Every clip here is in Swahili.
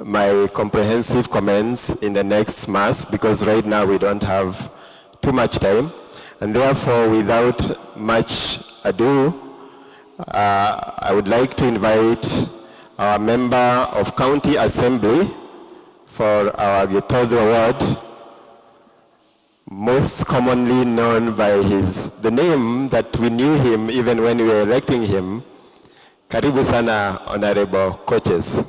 my comprehensive comments in the next Mass, because right now we don't have too much time. And therefore, without much ado, I would like to invite our member of County Assembly for our Gitodro ward, most commonly known by the name that we knew him even when we were electing him. Karibu sana, honorable coaches.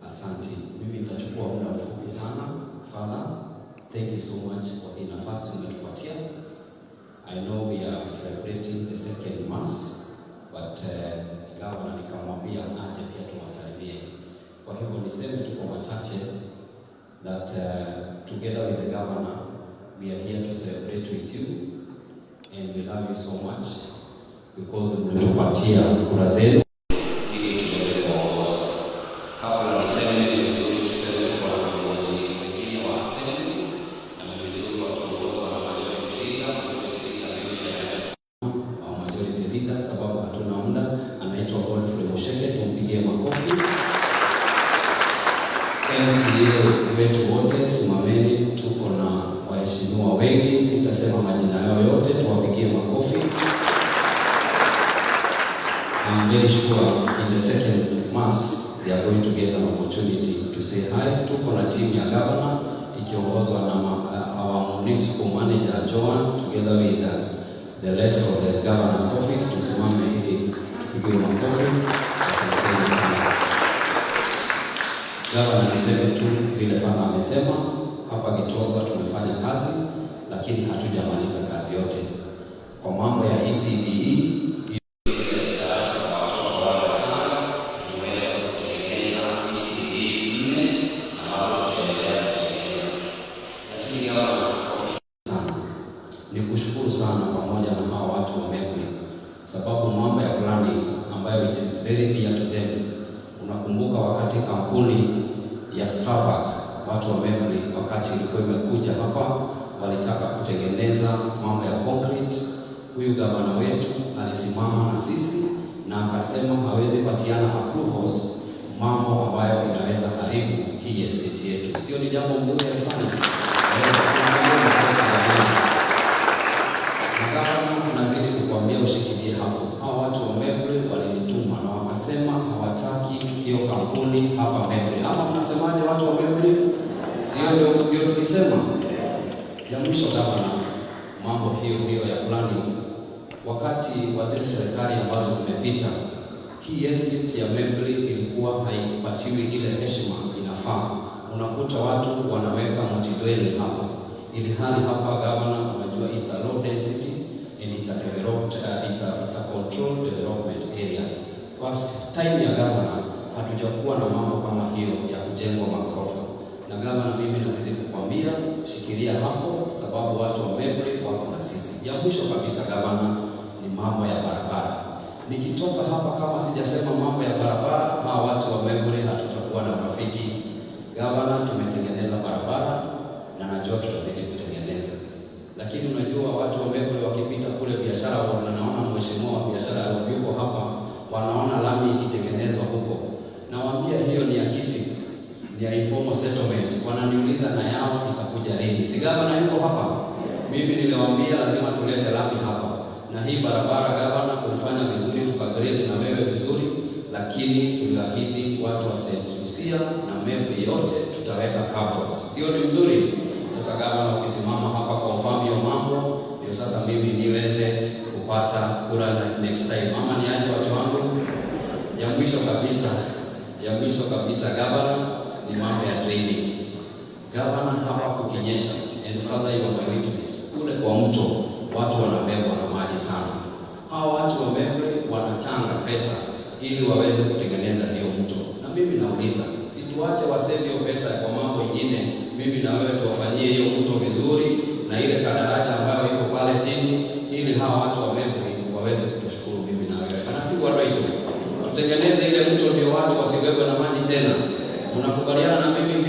Asante. Mimi nitachukua muda mfupi sana. Father, thank you so much for hii nafasi umetupatia. I know we are celebrating the second Mass, but gavana nikamwambia aje pia tuwasalimie. Kwa hivyo niseme tu kwa machache that together with the governor, we are here to celebrate with you, and we love you so much because mlitupatia kura zenu. Wetu wote simameni, tuko na waheshimiwa wengi, sitasema majina yao yote, tuwapigie makofi. I'm very sure in the second Mass they are going to get an opportunity to say hi. Tuko na team ya governor ikiongozwa na our municipal manager Joan together with the rest of the governor's office. Tusimame ili tupige makofi. Gavana niseme tu vile Fana amesema, hapa Gitogwa tumefanya kazi, lakini hatujamaliza kazi yote. Kwa mambo ya ECDE, ni kushukuru sana pamoja na hawa watu wa Mbere, sababu mambo ya planning ambayo it is very clear to them. Unakumbuka wakati kampuni ya Starbucks, watu wa Mbere, wakati ilikuwa imekuja hapa, walitaka kutengeneza mambo ya concrete. Huyu gavana wetu alisimama na sisi na akasema hawezi patiana approvals mambo ambayo inaweza haribu hii estate yetu. Sio ni jambo mzuri sana? Nazidi kukwambia ushikilie hapo. Hawa watu wa Mbere walinituma na wakasema hawataki hiyo kampuni hapa Mbere. Ama mnasemaje watu wa Mbere? Sio ndio tulisema? Ya mwisho gavana, mambo hiyo ya planning. Wakati wa zile serikali ambazo zimepita, hii estate ya Mbere ilikuwa haipatiwi ile heshima inafaa. Unakuta watu wanaweka multi-dwelling hapa. Ili hali hapa gavana, unajua it's a low density and it's a developed it's a controlled development area. Kwa time ya gavana hatujakuwa na mambo kama hiyo ya kujengwa magorofa. Na gavana, mimi nazidi kukwambia shikilia hapo, sababu watu wa Mbere wako na sisi. Ya mwisho kabisa gavana ni mambo ya barabara. Nikitoka hapa kama sijasema mambo ya barabara, hawa watu wa Mbere hatutakuwa na rafiki. Gavana, tumetengeneza barabara na najua tutazidi kutengeneza. Lakini unajua watu wa Mbere wakipita kule biashara, wanaona mheshimiwa wa biashara yuko hapa, wanaona lami ikitengenezwa huko. Nawaambia hiyo ni akisi, ni ya informal settlement. Wananiuliza na yao itakuja lini? Si gavana yuko hapa? Mimi niliwaambia lazima tulete lami hapa. Na hii barabara gavana, kulifanya vizuri, tukagrade na wewe vizuri, lakini tuliahidi watu wa St. Lucia na Mbere yote tutaweka cabros. Sio ni mzuri? Sasa gavana, ukisimama hapa confirm hiyo mambo, ndio sasa mimi niweze kupata kura next time. Mama ni aje watu wangu? Ya mwisho kabisa gavana ni mambo ya drainage. Gavana, hapa kukinyesha, and father you are my witness, kule kwa mto watu wanabebwa na maji sana. Hawa watu wa Mbere wanachanga pesa ili waweze kutengeneza hiyo mto. Na mimi nauliza, situache waseme hiyo pesa kwa mambo mengine. mimi na wewe tuwafanyie hiyo mto vizuri na ile kadaraja ambayo iko pale chini, ili hawa watu wa Mbere waweze kutushukuru mimi na wewe. Anapigwa right. Tutengeneze ile mto ndio watu wasibebwe na maji tena. Unakubaliana na mimi?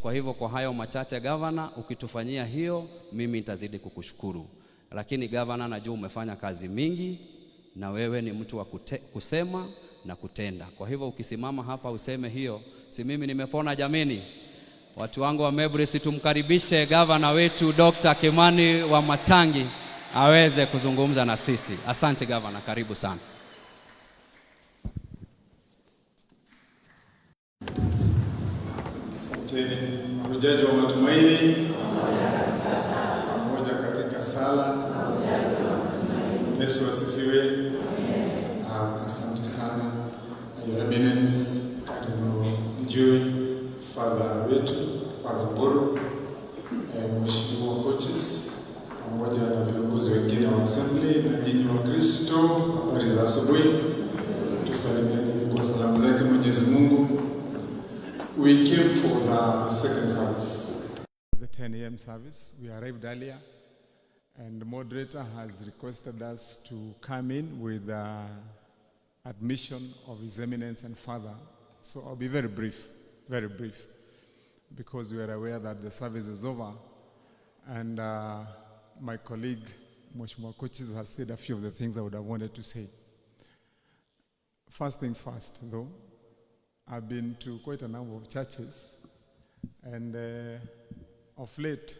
Kwa hivyo kwa hayo machache Governor, ukitufanyia hiyo mimi nitazidi kukushukuru. Lakini Governor, najua umefanya kazi mingi na wewe ni mtu wa kusema na kutenda. Kwa hivyo ukisimama hapa useme hiyo, si mimi nimepona jameni. Watu wangu wa Mbere, tumkaribishe Governor wetu Dr. Kimani wa Matangi aweze kuzungumza na sisi. Asante Governor, karibu sana. Asanteni mahujaji wa matumaini pamoja katika sala. Yesu asifiwe. Asante sana Your Eminence Cardinal Njue, Father wetu, Father Mbere, Mheshimiwa coaches pamoja na viongozi wengine wa assembly na nyinyi wa Kristo, habari za asubuhi. Tusalimiane kwa salamu zake Mwenyezi Mungu. We came for the second service, the 10 a.m. service. We arrived earlier, and the moderator has requested us to come in with admission of His Eminence and Father. So I'll be very brief, because we are aware that the service is over, and my colleague, Mheshimiwa Coaches, has said a few of the things I would have wanted to say. First things first, though. I've been to quite a number of churches, and of late,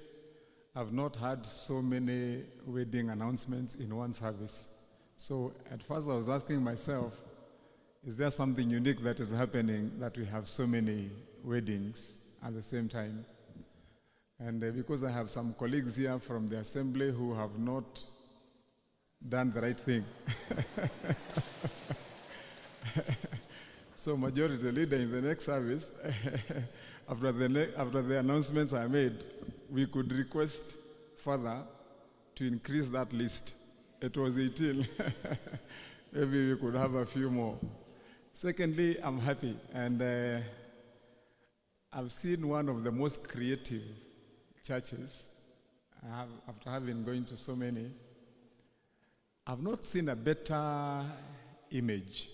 I've not had so many wedding announcements in one service. So at first I was asking myself, is there something unique that is happening that we have so many weddings at the same time? And because I have some colleagues here from the assembly who have not done the right thing. So majority leader, in the next service, after the announcements are made, we could request further to increase that list. It was 18. Maybe we could have a few more. Secondly, I'm happy, and I've seen one of the most creative churches. After having going to so many, I've not seen a better image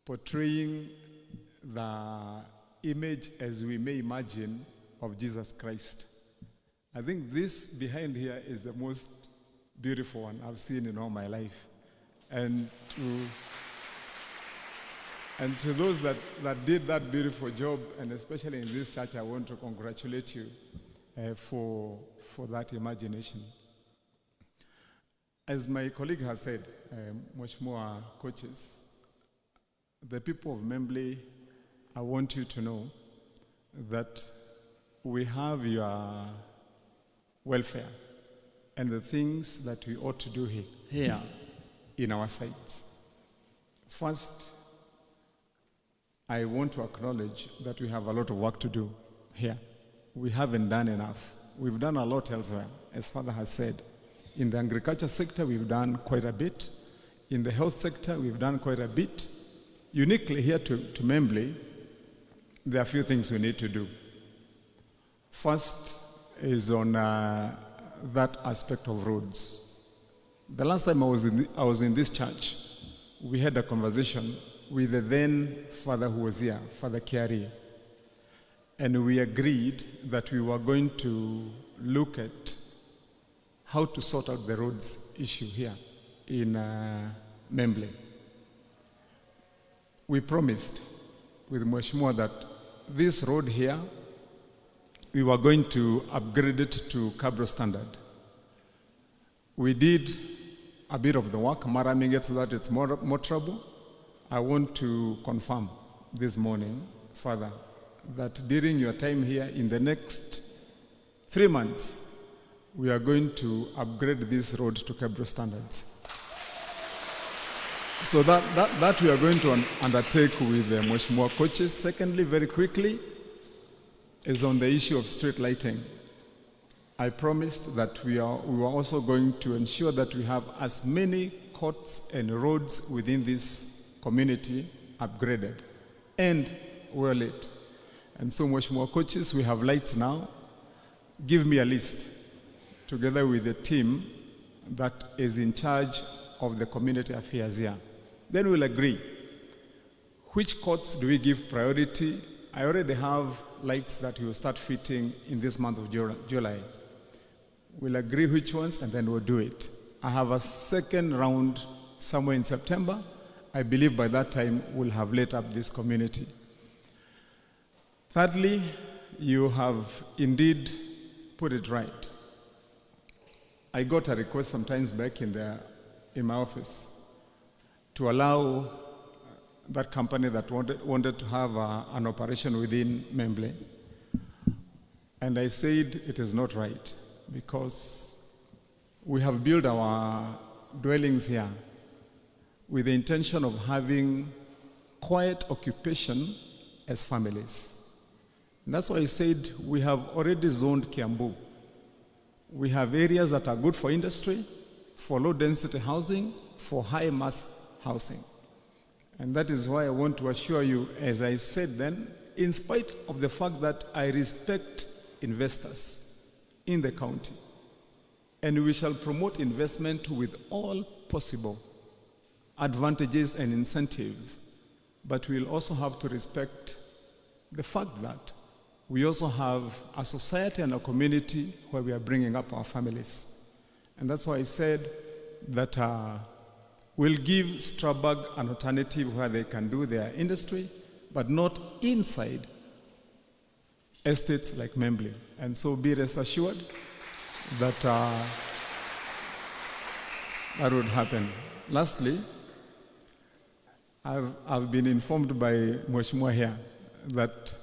portraying the image as we may imagine of Jesus Christ. I think this behind here is the most beautiful one I've seen in all my life. And to those that did that beautiful job, and especially in this church, I want to congratulate you for that imagination. As my colleague has said, much more coaches, the people of Mbere, I want you to know that we have your welfare and the things that we ought to do here in our sites. First, I want to acknowledge that we have a lot of work to do here. We haven't done enough. We've done a lot elsewhere, as Father has said. In the agriculture sector, we've done quite a bit. In the health sector, we've done quite a bit. Uniquely here to Mbere, there are a few things we need to do. First is on that aspect of roads. The last time I was in this church, we had a conversation with the then father who was here, Father Kiari, and we agreed that we were going to look at how to sort out the roads issue here in Mbere. We promised with Mheshimiwa that this road here, we were going to upgrade it to Cabro standard. We did a bit of the work, maraming it so that it's more trouble. I want to confirm this morning, Father, that during your time here, in the next 3 months, we are going to upgrade this road to Cabro standards. So that we are going to undertake with the Mheshimiwa coaches. Secondly, very quickly, is on the issue of street lighting. I promised that we were also going to ensure that we have as many courts and roads within this community upgraded. And we're late. And so much more coaches, we have lights now. Give me a list together with the team that is in charge of the community affairs here. Then we'll agree. Which courts do we give priority? I already have lights that we will start fitting in this month of July. We'll agree which ones and then we'll do it. I have a second round somewhere in September. I believe by that time we'll have lit up this community. Thirdly, you have indeed put it right. I got a request sometimes back in my office to allow that company that wanted to have an operation within Mbere. And I said it is not right because we have built our dwellings here with the intention of having quiet occupation as families. And that's why I said we have already zoned Kiambu. We have areas that are good for industry, for low density housing, for high mass housing. And that is why I want to assure you, as I said then, in spite of the fact that I respect investors in the county, and we shall promote investment with all possible advantages and incentives, but we'll also have to respect the fact that we also have a society and a community where we are bringing up our families. And that's why I said that we'll give Strasbourg an alternative where they can do their industry, but not inside estates like Mbere. And so be rest assured that that would happen. Lastly, I've been informed by Mheshimiwa here that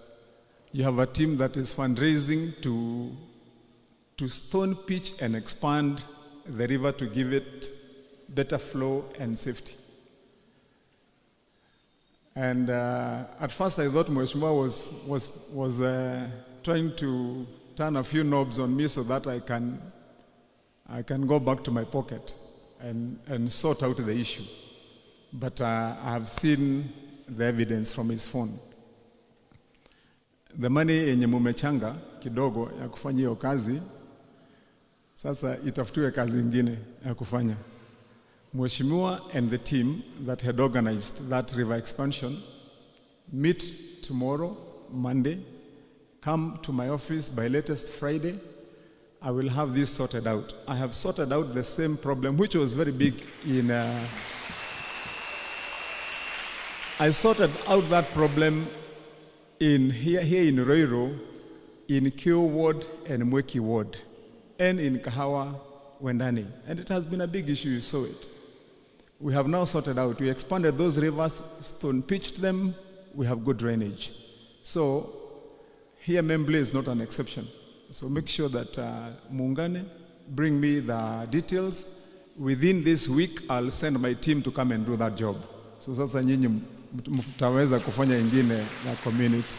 you have a team that is fundraising to stone pitch and expand the river to give it better flow and safety. And at first I thought Mheshimiwa was trying to turn a few knobs on me so that I can go back to my pocket and sort out the issue. But I have seen the evidence from his phone. The money yenye mumechanga kidogo ya kufanya hiyo kazi, sasa itafutiwe kazi ingine ya kufanya. Mheshimiwa and the team that had organized that river expansion meet tomorrow, Monday. Come to my office by latest Friday. I will have this sorted out. I have sorted out the same problem, which was very big in... I sorted out that problem here in Roiro, in Kyo Ward and Mweki Ward, and in Kahawa, Wendani. And it has been a big issue, you saw it. We have now sorted out. We expanded those rivers, stone pitched them, we have good drainage. So here Mbere is not an exception. So make sure that Muungane, bring me the details. Within this week, I'll send my team to come and do that job. So sasa nyinyi mtaweza kufanya ingine na community.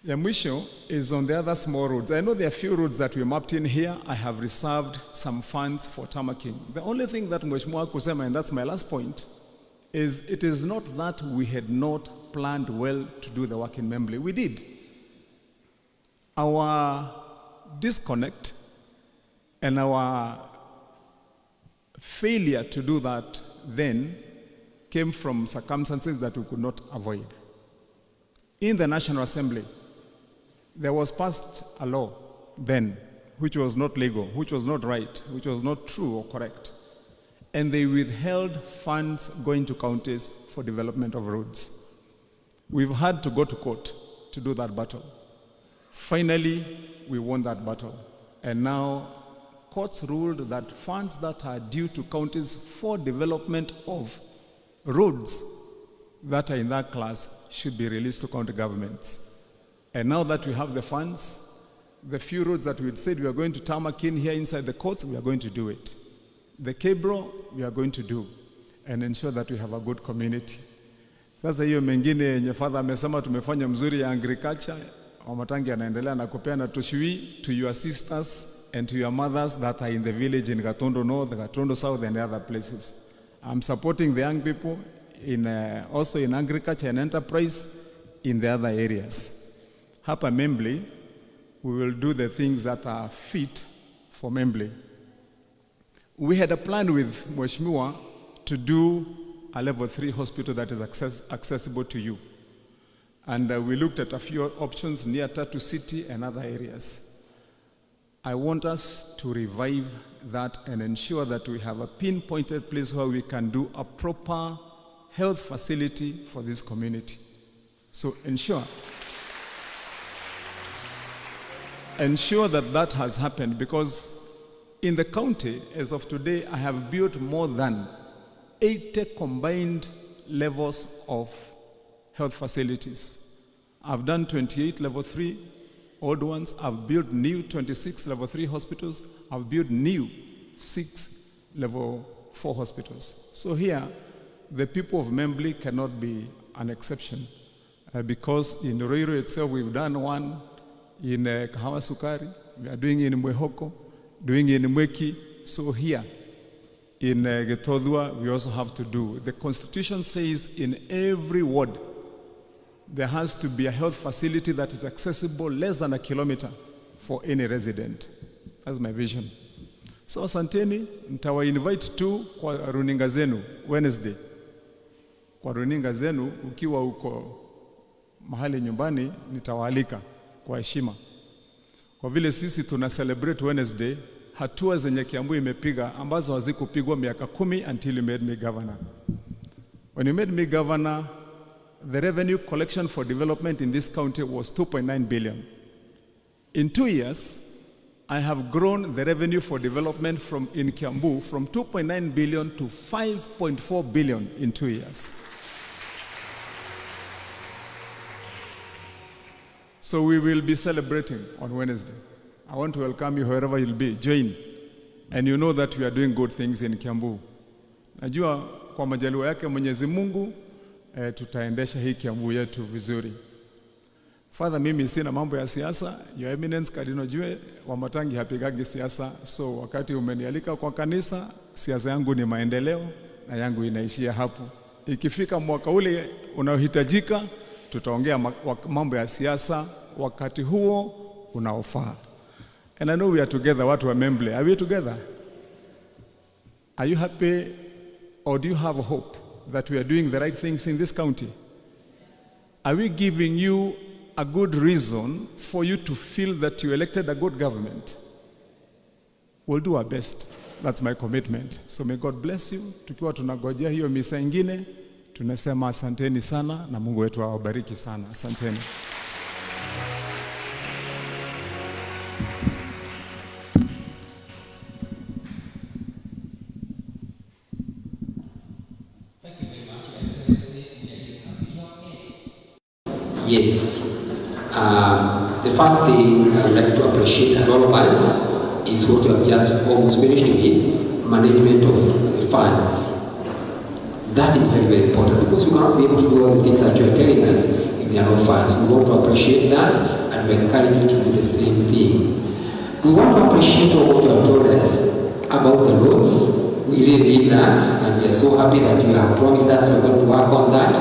The mwisho is on the other small roads. I know there are few roads that we mapped in here. I have reserved some funds for tarmacking. The only thing that Mheshimiwa kusema, and that's my last point, is it is not that we had not planned well to do the work in Mbere. We did. Our disconnect and our failure to do that then came from circumstances that we could not avoid. In the National Assembly, there was passed a law then, which was not legal, which was not right, which was not true or correct. And they withheld funds going to counties for development of roads. We've had to go to court to do that battle. Finally, we won that battle. And now, courts ruled that funds that are due to counties for development of roads that are in that class should be released to county governments. And now that we have the funds, the few roads that we had said we are going to tarmac in here inside the courts, we are going to do it. The Cabro, we are going to do, and ensure that we have a good community. Sasa hiyo mengine yenye father amesema tumefanya mzuri ya agriculture, Wamatangi anaendelea na kupeana tushui to your sisters and to your mothers that are in the village in Gatondo North, Gatondo South and other places. I'm supporting the young people in also in agriculture and enterprise in the other areas. Hapa Mbere, we will do the things that are fit for Mbere. We had a plan with Mheshimiwa to do a level 3 hospital that is accessible to you. And we looked at a few options near Tatu City and other areas. I want us to revive that and ensure that we have a pinpointed place where we can do a proper health facility for this community. So ensure that that has happened, because in the county, as of today, I have built more than 80 combined levels of health facilities. I've done 28 level 3 old ones. I've built new 26 level 3 hospitals. I've built new 6 level 4 hospitals. So here, the people of Mbere cannot be an exception, because in Ruiru itself, we've done one in Kahawa Sukari, we are doing in Mwehoko, doing in Mweki. So here in Getodhua, we also have to do. The Constitution says in every ward, there has to be a health facility that is accessible less than a kilometer for any resident. That's my vision. So asanteni, nitawa invite tu kwa runinga zenu Wednesday. Kwa runinga zenu, ukiwa uko mahali nyumbani, nitawaalika kwa heshima. Kwa vile sisi tuna celebrate Wednesday, hatua zenye Kiambu imepiga ambazo hazikupigwa miaka 10 until you made me governor. When you made me governor, the revenue collection for development in this county was 2.9 billion. In 2 years, I have grown the revenue for development in Kiambu from 2.9 billion to 5.4 billion in 2 years. So we will be celebrating on Wednesday. I want to welcome you wherever you'll be. Join. And you know that we are doing good things in Kiambu. Najua kwa majaliwa yake Mwenyezi Mungu, tutaendesha hii Kiambu yetu vizuri. Father, mimi sina mambo ya siasa. Your Eminence Cardinal Njue wa Matangi hapigagi siasa. So wakati umenialika kwa kanisa, siasa yangu ni maendeleo na yangu inaishia hapo. Ikifika mwaka ule unaohitajika, tutaongea mambo ya siasa wakati huo unaofaa. And I know we are together, watu wa Mbere. Are we together? Are you happy, or do you have hope that we are doing the right things in this county? Are we giving you a good reason for you to feel that you elected a good government? We'll do our best. That's my commitment. So may God bless you. Tukiwa tunagojea hiyo misa ingine, tunasema asanteni sana na Mungu wetu awabariki sana. Asanteni. Yes. The first thing I would like to appreciate all of us is what you have just almost finished with, management of the funds. That is very, very important, because we cannot be able to do all the things that you are telling us if there are no funds. We want to appreciate that, and we encourage you to do the same thing. We want to appreciate what you have told us about the roads. We really need that, and we are so happy that you have promised us we're going to work on that.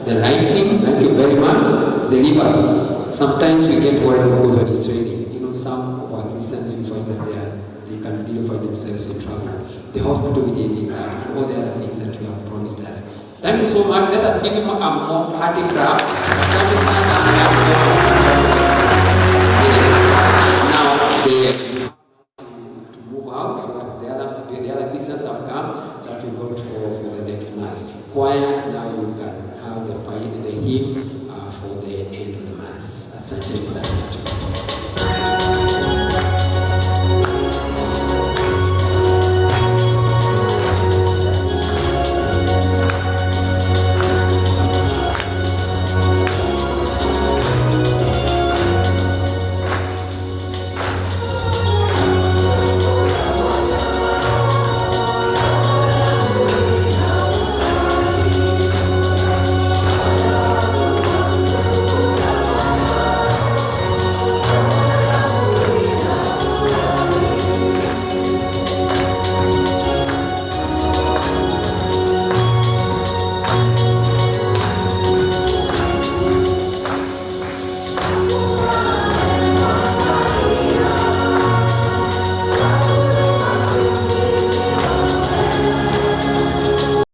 The lighting, thank you very much. The river, sometimes we get worried because when it's raining. You know, some of our Christians, we find that they can really find themselves in trouble. The hospital, we need that, and all the other things that you have promised us. Thank you so much. Let us give him a more hearty clap. Now, we have to move out, so that the other Christians have come, so that we go for the next Mass. Choir, now you can have the hymn for the end of the Mass. That's